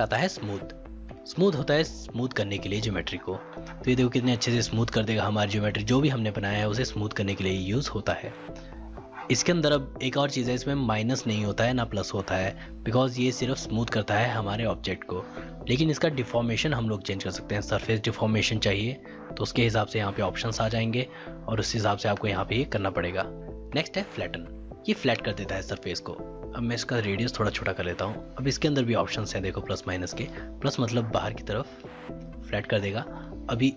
आता है स्मूथ होता है स्मूथ करने के लिए ज्योमेट्री को। तो ये देखो कितने अच्छे से स्मूथ कर देगा हमारी ज्योमेट्री, जो भी हमने बनाया है उसे स्मूथ करने के लिए यूज़ होता है। इसके अंदर अब एक और चीज़ है, इसमें माइनस नहीं होता है ना प्लस होता है, बिकॉज ये सिर्फ स्मूथ करता है हमारे ऑब्जेक्ट को। लेकिन इसका डिफॉर्मेशन हम लोग चेंज कर सकते हैं। सरफेस डिफॉर्मेशन चाहिए तो उसके हिसाब से यहाँ पे ऑप्शंस आ जाएंगे और उस हिसाब से आपको यहाँ पे ये करना पड़ेगा। नेक्स्ट है फ्लैटन, ये फ्लैट कर देता है सरफेस को। अब मैं इसका रेडियस थोड़ा छोटा कर लेता हूँ। अब इसके अंदर भी ऑप्शंस हैं देखो प्लस माइनस के। प्लस मतलब बाहर की तरफ फ्लैट कर देगा। अभी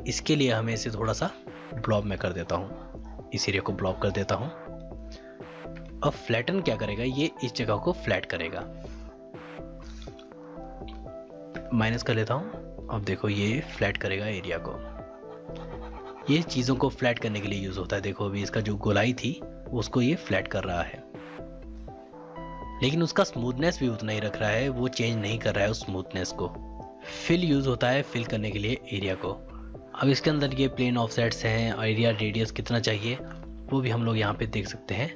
इसके लिए हमें इसे थोड़ा सा ब्लॉब में कर देता हूँ, इस एरिया को ब्लॉब कर देता हूँ। अब फ्लैटन क्या करेगा, ये इस जगह को फ्लैट करेगा। माइनस कर लेता हूँ। अब देखो ये फ्लैट करेगा एरिया को। ये चीज़ों को फ्लैट करने के लिए यूज़ होता है। देखो अभी इसका जो गोलाई थी उसको ये फ्लैट कर रहा है, लेकिन उसका स्मूथनेस भी उतना ही रख रहा है, वो चेंज नहीं कर रहा है उस स्मूथनेस को। फिल यूज़ होता है फिल करने के लिए एरिया को। अब इसके अंदर ये प्लेन ऑफसेट्स हैं, एरिया रेडियस कितना चाहिए वो भी हम लोग यहाँ पे देख सकते हैं।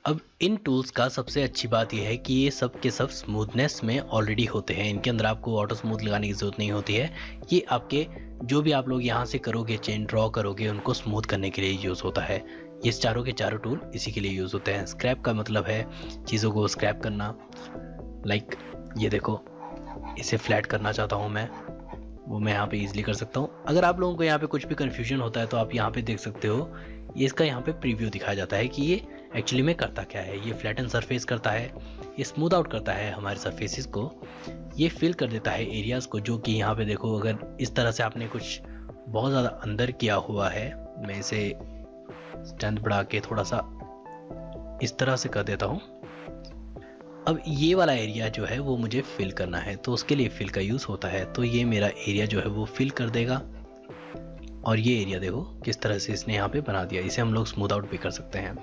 अब इन टूल्स का सबसे अच्छी बात यह है कि ये सब के सब स्मूथनेस में ऑलरेडी होते हैं। इनके अंदर आपको ऑटो स्मूथ लगाने की ज़रूरत नहीं होती है। ये आपके जो भी आप लोग यहाँ से करोगे, चेन ड्रॉ करोगे, उनको स्मूथ करने के लिए यूज़ होता है। ये चारों के चारों टूल इसी के लिए यूज़ होते हैं। स्क्रैप का मतलब है चीज़ों को स्क्रैप करना। लाइक ये देखो, इसे फ्लैट करना चाहता हूँ मैं, वो मैं यहाँ पे इजीली कर सकता हूँ। अगर आप लोगों को यहाँ पे कुछ भी कन्फ्यूजन होता है तो आप यहाँ पे देख सकते हो, ये इसका यहाँ पे प्रीव्यू दिखाया जाता है कि ये एक्चुअली में करता क्या है। ये फ्लैटन सरफेस करता है, ये स्मूथ आउट करता है हमारे सरफेसेस को, ये फिल कर देता है एरियाज़ को। जो कि यहाँ पे देखो, अगर इस तरह से आपने कुछ बहुत ज़्यादा अंदर किया हुआ है, मैं इसे स्ट्रेंथ बढ़ा के थोड़ा सा इस तरह से कर देता हूँ। अब ये वाला एरिया जो है वो मुझे फिल करना है, तो उसके लिए फिल का यूज़ होता है। तो ये मेरा एरिया जो है वो फिल कर देगा। और ये एरिया देखो किस तरह से इसने यहाँ पे बना दिया। इसे हम लोग स्मूथ आउट भी कर सकते हैं।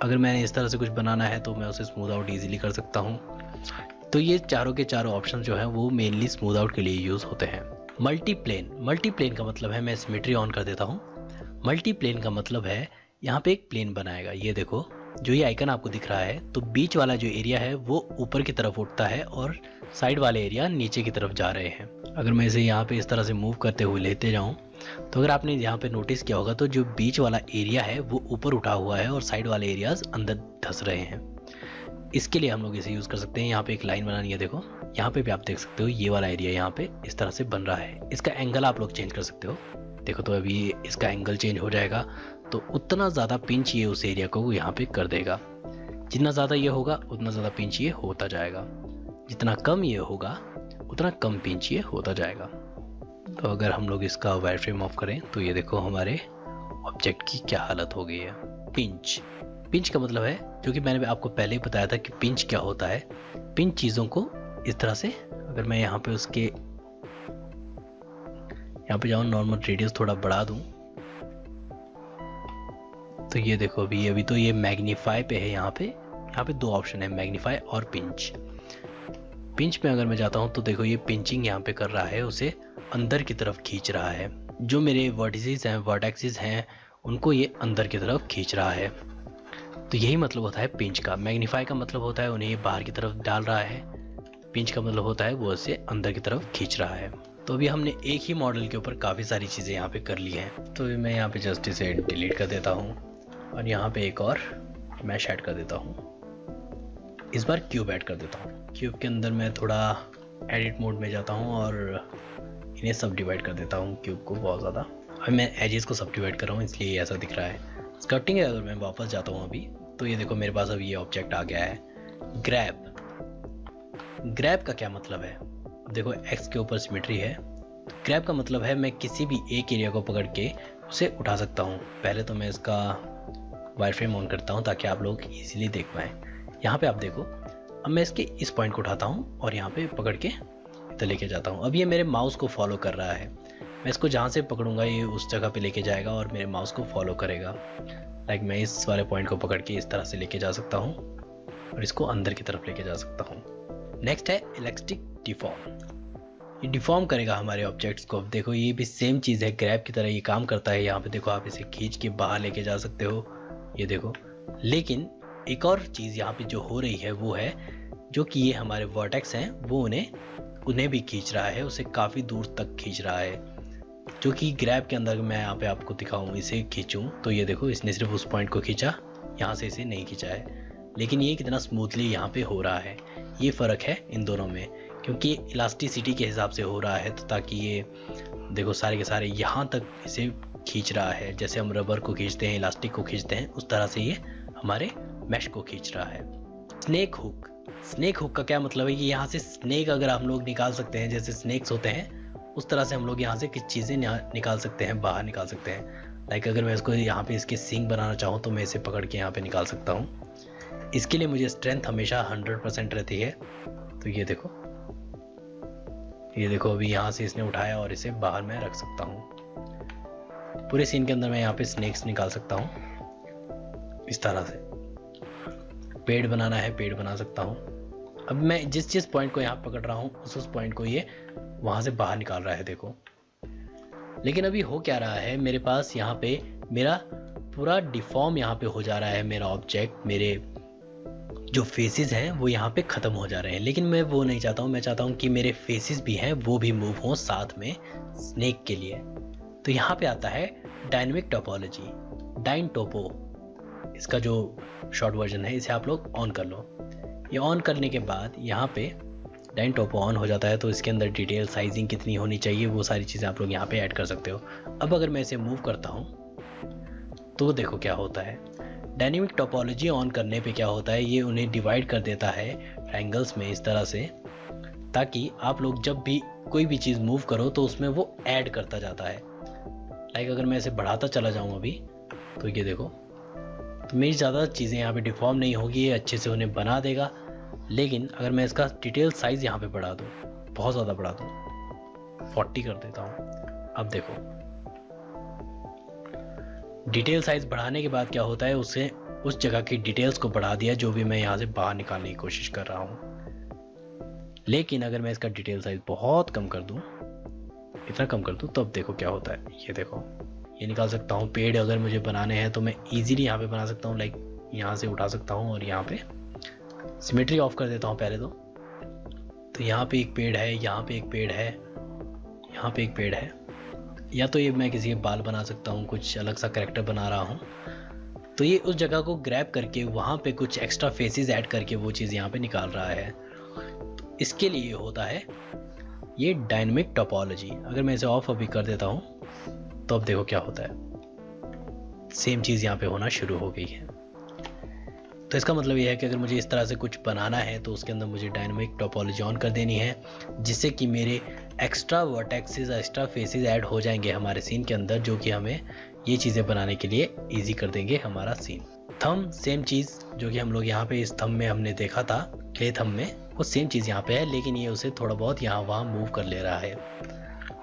अगर मैंने इस तरह से कुछ बनाना है तो मैं उसे स्मूथ आउट ईजिली कर सकता हूँ। तो ये चारों के चारों ऑप्शन जो है वो मेनली स्मूथ आउट के लिए यूज़ होते हैं। मल्टीप्लेन का मतलब है, मैं सिमेट्री ऑन कर देता हूँ। मल्टीप्लेन का मतलब है यहाँ पे एक प्लेन बनाएगा। ये देखो जो ये आइकन आपको दिख रहा है, तो बीच वाला जो एरिया है वो ऊपर की तरफ उठता है और साइड वाले एरिया नीचे की तरफ जा रहे हैं। अगर मैं इसे यहाँ पे इस तरह से मूव करते हुए लेते जाऊँ तो अगर आपने यहाँ पे नोटिस किया होगा तो जो बीच वाला एरिया है वो ऊपर उठा हुआ है और साइड वाले एरियाज अंदर धंस रहे हैं। इसके लिए हम लोग इसे यूज़ कर सकते हैं। यहाँ पे एक लाइन बनानी है, देखो यहाँ पे भी आप देख सकते हो ये वाला एरिया यहाँ पे इस तरह से बन रहा है। इसका एंगल आप लोग चेंज कर सकते हो। देखो तो अभी इसका एंगल चेंज हो जाएगा, तो उतना ज़्यादा पिंच ये उस एरिया को यहाँ पे कर देगा। जितना ज़्यादा ये होगा उतना ज़्यादा पिंच ये होता जाएगा, जितना कम ये होगा उतना कम पिंच ये होता जाएगा। तो अगर हम लोग इसका वायर फ्रेम ऑफ करें तो ये देखो हमारे ऑब्जेक्ट की क्या हालत हो गई है। पिंच का मतलब है, जो कि मैंने आपको पहले ही बताया था कि पिंच क्या होता है। पिंच चीज़ों को इस तरह से, अगर मैं यहाँ पे उसके यहाँ पे जाऊँ, नॉर्मल रेडियस थोड़ा बढ़ा दूँ, तो ये देखो अभी तो ये मैग्नीफाई पे है। यहाँ पे दो ऑप्शन है, मैग्नीफाई और पिंच पे अगर मैं जाता हूँ तो देखो ये पिंचिंग यहाँ पे कर रहा है, उसे अंदर की तरफ खींच रहा है। जो मेरे वर्टिसेस हैं, वर्टेक्सेस हैं, उनको ये अंदर की तरफ खींच रहा है। तो यही मतलब होता है पिंच का। मैग्नीफाई का मतलब होता है उन्हें ये बाहर की तरफ डाल रहा है। पिंच का मतलब होता है वो इसे अंदर की तरफ खींच रहा है। तो अभी हमने एक ही मॉडल के ऊपर काफ़ी सारी चीज़ें यहाँ पे कर ली हैं। तो मैं यहाँ पे जस्ट इसे डिलीट कर देता हूँ और यहाँ पे एक और मैश ऐड कर देता हूँ। इस बार क्यूब ऐड कर देता हूँ। क्यूब के अंदर मैं थोड़ा एडिट मोड में जाता हूँ और इन्हें सब डिवाइड कर देता हूँ क्यूब को बहुत ज़्यादा। अभी मैं एजेस को सब डिवाइड कर रहा हूँ इसलिए ऐसा दिख रहा है। स्कर्टिंग है, अगर मैं वापस जाता हूँ अभी तो ये देखो मेरे पास अभी ये ऑब्जेक्ट आ गया है। ग्रैब का क्या मतलब है, देखो एक्स के ऊपर सिमेट्री है। ग्रैब का मतलब है मैं किसी भी एक एरिया को पकड़ के उसे उठा सकता हूँ। पहले तो मैं इसका वायर फ्रेम ऑन करता हूँ ताकि आप लोग इजीली देख पाएँ। यहाँ पे आप देखो, अब मैं इसके इस पॉइंट को उठाता हूँ और यहाँ पे पकड़ के इधर लेके जाता हूँ। अब ये मेरे माउस को फॉलो कर रहा है। मैं इसको जहाँ से पकड़ूंगा ये उस जगह पे लेके जाएगा और मेरे माउस को फॉलो करेगा। लाइक मैं इस वाले पॉइंट को पकड़ के इस तरह से लेके जा सकता हूँ और इसको अंदर की तरफ लेके जा सकता हूँ। नेक्स्ट है इलेक्ट्रिक डिफॉर्म। ये डिफॉर्म करेगा हमारे ऑब्जेक्ट्स को। अब देखो ये भी सेम चीज़ है, ग्रैब की तरह ये काम करता है। यहाँ पे देखो आप इसे खींच के बाहर लेके जा सकते हो, ये देखो। लेकिन एक और चीज़ यहाँ पे जो हो रही है वो है जो कि ये हमारे वर्टेक्स हैं वो उन्हें भी खींच रहा है, उसे काफ़ी दूर तक खींच रहा है। जो कि ग्रैब के अंदर मैं यहाँ पे आपको दिखाऊँ, इसे खींचूँ तो ये देखो इसने सिर्फ उस पॉइंट को खींचा, यहाँ से इसे नहीं खींचा है। लेकिन ये कितना स्मूथली यहाँ पे हो रहा है, ये फ़र्क है इन दोनों में, क्योंकि इलास्टिसिटी के हिसाब से हो रहा है। तो ताकि ये देखो सारे के सारे यहाँ तक इसे खींच रहा है, जैसे हम रबर को खींचते हैं, इलास्टिक को खींचते हैं, उस तरह से ये हमारे मैश को खींच रहा है। स्नेक हुक, स्नेक हुक का क्या मतलब है कि यहाँ से स्नेक अगर हम लोग निकाल सकते हैं, जैसे स्नेक्स होते हैं उस तरह से हम लोग यहाँ से कुछ चीज़ें निकाल सकते हैं, बाहर निकाल सकते हैं। लाइक अगर मैं इसको यहाँ पे इसके सींग बनाना चाहूँ तो मैं इसे पकड़ के यहाँ पे निकाल सकता हूँ। इसके लिए मुझे स्ट्रेंथ हमेशा 100% रहती है। तो ये देखो अभी यहाँ से इसने उठाया और इसे बाहर मैं रख सकता हूँ। पूरे सीन के अंदर मैं यहाँ पे स्नेक्स निकाल सकता हूँ। इस तरह से पेड़ बनाना है, पेड़ बना सकता हूँ। अब मैं जिस पॉइंट को यहाँ पकड़ रहा हूँ उस पॉइंट को ये वहाँ से बाहर निकाल रहा है, देखो। लेकिन अभी हो क्या रहा है, मेरे पास यहाँ पे मेरा पूरा डिफॉर्म यहाँ पे हो जा रहा है मेरा ऑब्जेक्ट। मेरे जो फेसेस हैं वो यहाँ पे ख़त्म हो जा रहे हैं, लेकिन मैं वो नहीं चाहता हूँ। मैं चाहता हूँ कि मेरे फेसेस भी हैं वो भी मूव हों साथ में स्नेक के लिए। तो यहाँ पे आता है डायनेमिक टोपोलॉजी, डाइन टोपो, इसका जो शॉर्ट वर्जन है, इसे आप लोग ऑन कर लो। ये ऑन करने के बाद यहाँ पे डाइन टोपो ऑन हो जाता है। तो इसके अंदर डिटेल साइजिंग कितनी होनी चाहिए वो सारी चीज़ें आप लोग यहाँ पे ऐड कर सकते हो। अब अगर मैं इसे मूव करता हूँ तो देखो क्या होता है। डायनेमिक टोपोलॉजी ऑन करने पे क्या होता है, ये उन्हें डिवाइड कर देता है ट्रायंगल्स में इस तरह से, ताकि आप लोग जब भी कोई भी चीज़ मूव करो तो उसमें वो ऐड करता जाता है। लाइक अगर मैं इसे बढ़ाता चला जाऊँ अभी तो ये देखो, तो मेरी ज़्यादा चीज़ें यहाँ पे डिफॉर्म नहीं होगी, ये अच्छे से उन्हें बना देगा। लेकिन अगर मैं इसका डिटेल साइज़ यहाँ पे बढ़ा दूँ, बहुत ज़्यादा बढ़ा दूँ, 40 कर देता हूँ। अब देखो डिटेल साइज़ बढ़ाने के बाद क्या होता है, उससे उस जगह की डिटेल्स को बढ़ा दिया जो भी मैं यहाँ से बाहर निकालने की कोशिश कर रहा हूँ। लेकिन अगर मैं इसका डिटेल साइज़ बहुत कम कर दूँ, इतना कम कर दूँ, तब देखो क्या होता है। ये देखो ये निकाल सकता हूँ। पेड़ अगर मुझे बनाने हैं तो मैं ईजीली यहाँ पे बना सकता हूँ। लाइक यहाँ से उठा सकता हूँ और यहाँ पे सिमेट्री ऑफ कर देता हूँ पहले तो यहाँ पे एक पेड़ है, यहाँ पे एक पेड़ है, यहाँ पे एक पेड़ है। या तो ये मैं किसी के बाल बना सकता हूँ, कुछ अलग सा कैरेक्टर बना रहा हूँ, तो ये उस जगह को ग्रैब करके वहाँ पे कुछ एक्स्ट्रा फेसेस ऐड करके वो चीज़ यहाँ पे निकाल रहा है। तो इसके लिए होता है ये डायनेमिक टोपोलॉजी। अगर मैं इसे ऑफ अभी कर देता हूँ तो अब देखो क्या होता है, सेम चीज़ यहाँ पे होना शुरू हो गई है। तो इसका मतलब ये है कि अगर मुझे इस तरह से कुछ बनाना है तो उसके अंदर मुझे डायनेमिक टोपोलॉजी ऑन कर देनी है, जिससे कि मेरे extra vertexes, extra faces add हो जाएंगे हमारे सीन के अंदर, जो कि हमें ये चीज़ें बनाने के लिए इजी कर देंगे हमारा सीन। थंब सेम चीज़ जो कि हम लोग यहाँ पे इस थंब में हमने देखा था, क्ले थंब में, वो सेम चीज़ यहाँ पे है, लेकिन ये उसे थोड़ा बहुत यहाँ वहाँ मूव कर ले रहा है।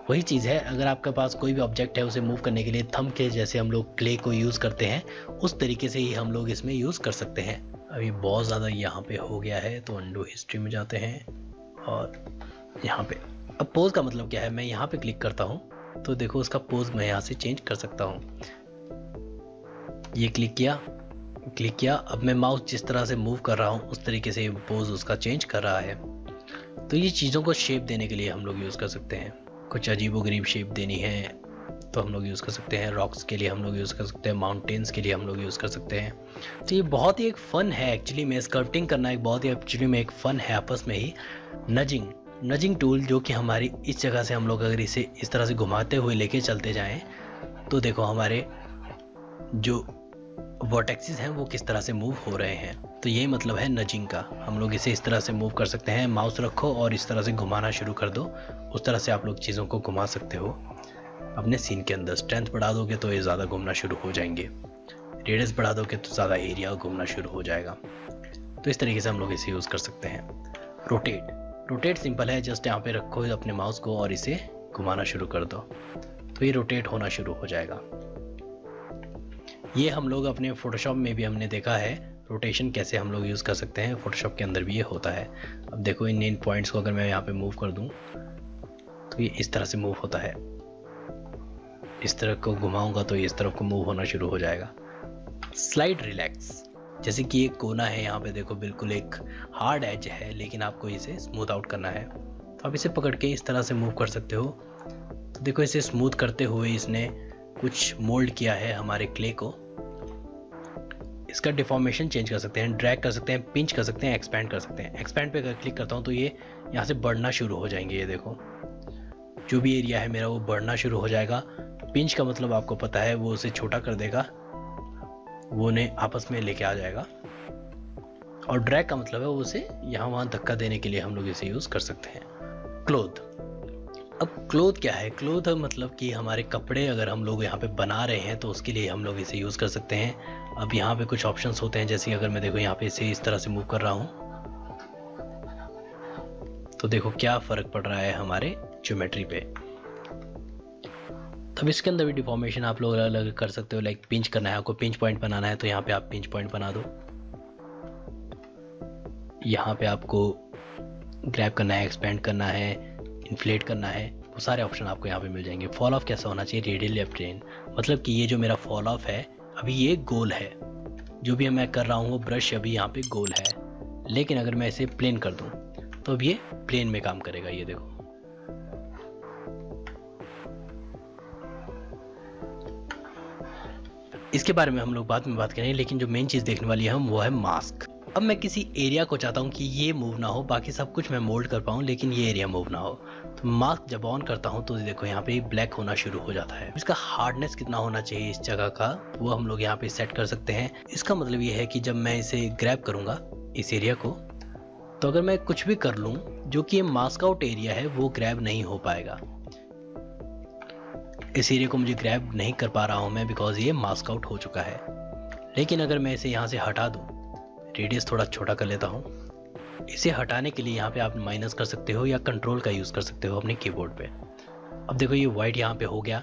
वही चीज़ है, अगर आपके पास कोई भी ऑब्जेक्ट है उसे मूव करने के लिए थंब के जैसे हम लोग क्ले को यूज़ करते हैं, उस तरीके से ही हम लोग इसमें यूज़ कर सकते हैं। अभी बहुत ज़्यादा यहाँ पे हो गया है तो अंडू हिस्ट्री में जाते हैं और यहाँ पे अब पोज का मतलब क्या है, मैं यहाँ पे क्लिक करता हूँ तो देखो उसका पोज मैं यहाँ से चेंज कर सकता हूँ। ये क्लिक किया, अब मैं माउस जिस तरह से मूव कर रहा हूँ उस तरीके से पोज उसका चेंज कर रहा है। तो ये चीज़ों को शेप देने के लिए हम लोग यूज़ कर सकते हैं। कुछ अजीबोगरीब शेप देनी है तो हम लोग यूज़ कर सकते हैं, रॉक्स के लिए हम लोग यूज़ कर सकते हैं, माउंटेन्स के लिए हम लोग यूज़ कर सकते हैं। तो ये बहुत ही एक फ़न है एक्चुअली में, स्कल्पटिंग करना एक बहुत ही एक्चुअली में एक फ़न है आपस में ही। नजिंग टूल जो कि हमारी इस जगह से हम लोग अगर इसे इस तरह से घुमाते हुए लेके चलते जाएं तो देखो हमारे जो वर्टेक्सेस हैं वो किस तरह से मूव हो रहे हैं। तो यही मतलब है नजिंग का। हम लोग इसे इस तरह से मूव कर सकते हैं, माउस रखो और इस तरह से घुमाना शुरू कर दो, उस तरह से आप लोग चीज़ों को घुमा सकते हो अपने सीन के अंदर। स्ट्रेंथ बढ़ा दोगे तो ये ज़्यादा घूमना शुरू हो जाएंगे, रेडियस बढ़ा दोगे तो ज़्यादा एरिया घूमना शुरू हो जाएगा। तो इस तरीके से हम लोग इसे यूज़ कर सकते हैं। रोटेट सिंपल है, जस्ट यहाँ पे रखो अपने माउस को और इसे घुमाना शुरू कर दो तो ये रोटेट होना शुरू हो जाएगा। ये हम लोग अपने फोटोशॉप में भी हमने देखा है रोटेशन कैसे हम लोग यूज़ कर सकते हैं, फोटोशॉप के अंदर भी ये होता है। अब देखो इन पॉइंट्स को अगर मैं यहाँ पे मूव कर दूँ तो ये इस तरह से मूव होता है, इस तरफ को घुमाऊंगा तो ये इस तरफ को मूव होना शुरू हो जाएगा। स्लाइड रिलैक्स, जैसे कि एक कोना है यहाँ पे देखो, बिल्कुल एक हार्ड एज है, लेकिन आपको इसे स्मूथ आउट करना है। तो आप इसे पकड़ के इस तरह से मूव कर सकते हो। तो देखो इसे स्मूथ करते हुए इसने कुछ मोल्ड किया है हमारे क्ले को। इसका डिफॉर्मेशन चेंज कर सकते हैं, ड्रैग कर सकते हैं, पिंच कर सकते हैं, एक्सपैंड कर सकते हैं। एक्सपैंड पे अगर क्लिक करता हूँ तो ये यहाँ से बढ़ना शुरू हो जाएंगे। ये देखो जो भी एरिया है मेरा वो बढ़ना शुरू हो जाएगा। पिंच का मतलब आपको पता है, वो उसे छोटा कर देगा, वो उन्हें आपस में लेके आ जाएगा। और ड्रैग का मतलब है वो उसे यहाँ वहाँ धक्का देने के लिए हम लोग इसे यूज़ कर सकते हैं। क्लोथ, अब क्लोथ क्या है? क्लोथ मतलब कि हमारे कपड़े अगर हम लोग यहाँ पे बना रहे हैं तो उसके लिए हम लोग इसे यूज़ कर सकते हैं। अब यहाँ पे कुछ ऑप्शंस होते हैं, जैसे अगर मैं देखो यहाँ पे इसे इस तरह से मूव कर रहा हूँ तो देखो क्या फ़र्क पड़ रहा है हमारे ज्योमेट्री पे। तब इसके अंदर भी डिफॉर्मेशन आप लोग अलग अलग कर सकते हो। लाइक पिंच करना है आपको, पिंच पॉइंट बनाना है तो यहाँ पे आप पिंच पॉइंट बना दो। यहाँ पे आपको ग्रैब करना है, एक्सपेंड करना है, इन्फ्लेट करना है, वो सारे ऑप्शन आपको यहाँ पे मिल जाएंगे। फॉल ऑफ कैसा होना चाहिए? रेडियल लेफ्ट ट्रेन, मतलब कि ये जो मेरा फॉल ऑफ है अभी ये गोल है, जो भी मैं कर रहा हूँ वो ब्रश अभी यहाँ पे गोल है। लेकिन अगर मैं इसे प्लेन कर दूँ तो अब ये प्लेन में काम करेगा। ये देखो इसके बारे में हम लोग बाद में बात करेंगे, लेकिन जो मेन चीज़ देखने वाली है हम वो है मास्क। अब मैं किसी एरिया को चाहता हूँ कि ये मूव ना हो, बाकी सब कुछ मैं मोल्ड कर पाऊँ लेकिन ये एरिया मूव ना हो। तो मास्क जब ऑन करता हूँ तो देखो यहाँ पे ब्लैक होना शुरू हो जाता है। इसका हार्डनेस कितना होना चाहिए इस जगह का, वो हम लोग यहाँ पे सेट कर सकते हैं। इसका मतलब ये है कि जब मैं इसे ग्रैब करूँगा इस एरिया को, तो अगर मैं कुछ भी कर लूँ जो कि ये मास्क आउट एरिया है वो ग्रैब नहीं हो पाएगा। इस एरिया को मुझे ग्रैब नहीं कर पा रहा हूँ मैं, बिकॉज ये मास्क आउट हो चुका है। लेकिन अगर मैं इसे यहाँ से हटा दूँ, रेडियस थोड़ा छोटा कर लेता हूँ, इसे हटाने के लिए यहाँ पे आप माइनस कर सकते हो या कंट्रोल का यूज़ कर सकते हो अपने कीबोर्ड पे। अब देखो ये वाइट यहाँ पे हो गया।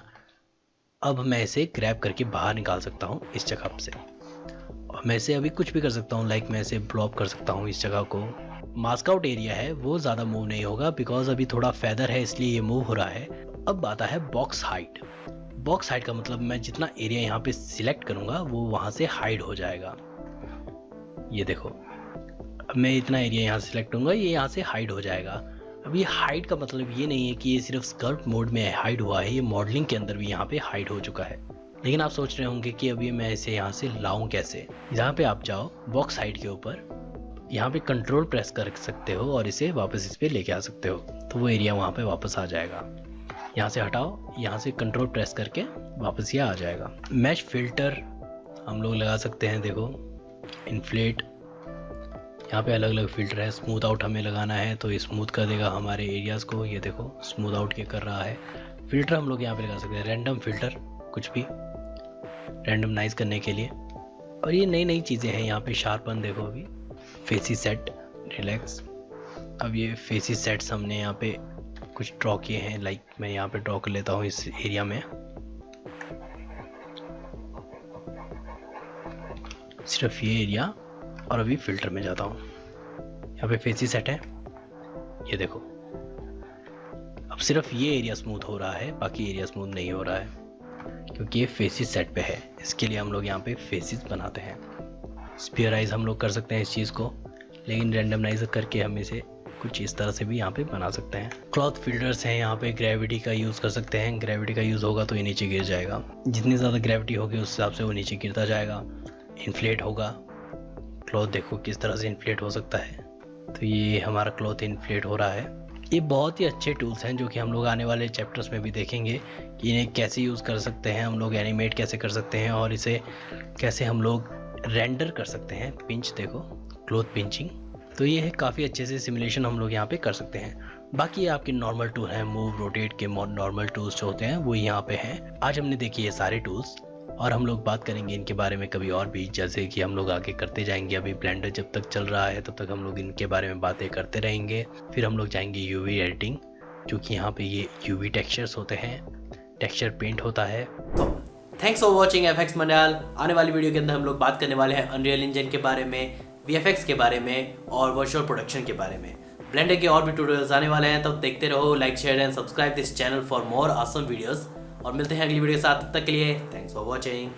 अब मैं इसे ग्रैब करके बाहर निकाल सकता हूँ इस जगह से, और मैं इसे अभी कुछ भी कर सकता हूँ। लाइक मैं इसे ब्लॉप कर सकता हूँ इस जगह को। मास्क आउट एरिया है वो ज़्यादा मूव नहीं होगा, बिकॉज अभी थोड़ा फेदर है इसलिए ये मूव हो रहा है। अब आता है बॉक्स हाइट। बॉक्स हाइट का मतलब मैं जितना एरिया यहाँ पे सिलेक्ट करूँगा वो वहाँ से हाइड हो जाएगा। ये देखो अब मैं इतना एरिया यहाँ से सिलेक्ट करूँगा, ये यहाँ से हाइड हो जाएगा। अब ये हाइड का मतलब ये नहीं है कि ये सिर्फ स्कल्प्ट मोड में हाइड हुआ है, ये मॉडलिंग के अंदर भी यहाँ पे हाइड हो चुका है। लेकिन आप सोच रहे होंगे कि अभी मैं इसे यहाँ से लाऊं कैसे। यहाँ पे आप जाओ बॉक्स हाइड के ऊपर, यहाँ पे कंट्रोल प्रेस कर सकते हो और इसे वापस इस पर लेके आ सकते हो, तो वो एरिया वहाँ पे वापस आ जाएगा। यहाँ से हटाओ, यहाँ से कंट्रोल प्रेस करके वापस ये आ जाएगा। मैश फिल्टर हम लोग लगा सकते हैं। देखो इन्फ्लेट, यहाँ पे अलग अलग फिल्टर है। स्मूथ आउट हमें लगाना है तो ये स्मूथ कर देगा हमारे एरियाज़ को। ये देखो स्मूथ आउट के कर रहा है। फिल्टर हम लोग यहाँ पे लगा सकते हैं, रैंडम फिल्टर, कुछ भी रैंडमनाइज करने के लिए। और ये नई नई चीज़ें हैं यहाँ पे। शार्पन देखो, अभी फेसी सेट, रिलैक्स। अब ये फेसी सेट्स हमने यहाँ पे कुछ ड्रॉ किए हैं। लाइक मैं यहाँ पे ड्रॉ कर लेता हूँ इस एरिया में, सिर्फ ये एरिया। और अभी फिल्टर में जाता हूँ, यहाँ पे फेसी सेट है, ये देखो अब सिर्फ ये एरिया स्मूथ हो रहा है, बाकी एरिया स्मूथ नहीं हो रहा है क्योंकि ये फेसिस सेट पे है। इसके लिए हम लोग यहाँ पे फेसिस बनाते हैं। स्पीयराइज हम लोग कर सकते हैं इस चीज़ को, लेकिन रैंडमनाइज करके हम इसे कुछ इस तरह से भी यहाँ पे बना सकते हैं। क्लॉथ फिल्टर्स हैं यहाँ पे, ग्रेविटी का यूज़ कर सकते हैं। ग्रेविटी का यूज़ होगा तो ये नीचे गिर जाएगा, जितनी ज़्यादा ग्रेविटी होगी उस हिसाब से वो नीचे गिरता जाएगा। इन्फ्लेट होगा, क्लॉथ देखो किस तरह से इन्फ्लेट हो सकता है। तो ये हमारा क्लॉथ इन्फ्लेट हो रहा है। ये बहुत ही अच्छे टूल्स हैं जो कि हम लोग आने वाले चैप्टर्स में भी देखेंगे कि इन्हें कैसे यूज़ कर सकते हैं, हम लोग एनिमेट कैसे कर सकते हैं और इसे कैसे हम लोग रेंडर कर सकते हैं। पिंच देखो, क्लॉथ पिंचिंग, तो ये है काफ़ी अच्छे से सिमुलेशन हम लोग यहाँ पे कर सकते हैं। बाकी आपके नॉर्मल टूल हैं, मूव रोटेट के नॉर्मल टूल्स जो होते हैं वो यहाँ पे हैं। आज हमने देखी ये सारे टूल्स और हम लोग बात करेंगे इनके बारे में कभी और भी, जैसे कि हम लोग आगे करते जाएंगे। अभी ब्लेंडर जब तक चल रहा है तब तक हम लोग इनके बारे में बातें करते रहेंगे। फिर हम लोग जाएंगे यूवी एडिटिंग, जो कि यहाँ पे ये यूवी टेक्सचर्स होते हैं, टेक्सचर पेंट होता है। Thanks for watching FX Mandal. आने वाली वीडियो के अंदर हम लोग बात करने वाले हैं अनरियल इंजन के बारे में, वीएफएक्स के बारे में और वर्चुअल प्रोडक्शन के बारे में। ब्लेंडर के और भी ट्यूटोरियल्स आने वाले हैं, तब देखते रहो। Like, share and subscribe this channel for more awesome videos. और मिलते हैं अगली वीडियो के साथ, तब तक के लिए थैंक्स फॉर वॉचिंग।